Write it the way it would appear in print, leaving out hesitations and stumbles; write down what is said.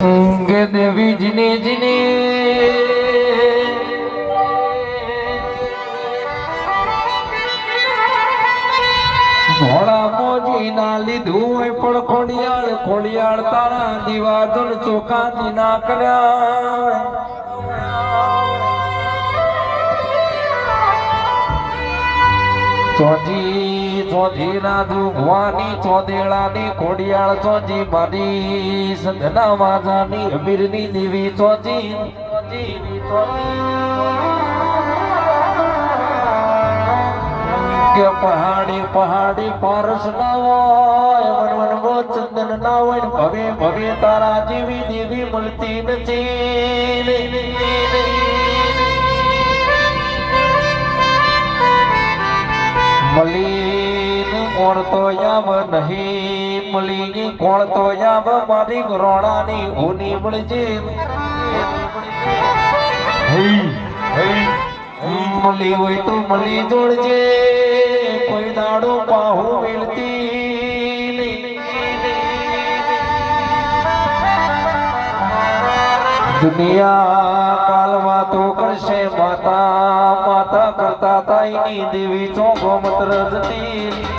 કે દેવી જીને જીને ભોળા મોજી ના લીધું હોય પણ ખોડિયાળ ખોડિયાળ તારા દીવાદન ચોખાથી ના કર્યા ચોજી ચોજી ના દુભવાની ચોદેડાની ખોડિયાળ ચોજી મારી સંધના માજાની અમીરની દેવી ચોજી કે પહાડી પહાડી પારસ ના હોય મનમો ચંદન ના હોય ભવે ભવે તારા જેવી દેવી મળતી નથી મલીન કોણ તો યાબ નહીં મલીની કોણ તો યાબ મારી રોણાની હોની મળજે મલી હોય તો મલી જોડજે કોઈ દાડો પાહુ મિલતી દુનિયા કાલમાં તો કરશે માતા માતા કરતા તાઈની દેવી ચોખો મત્ર જતી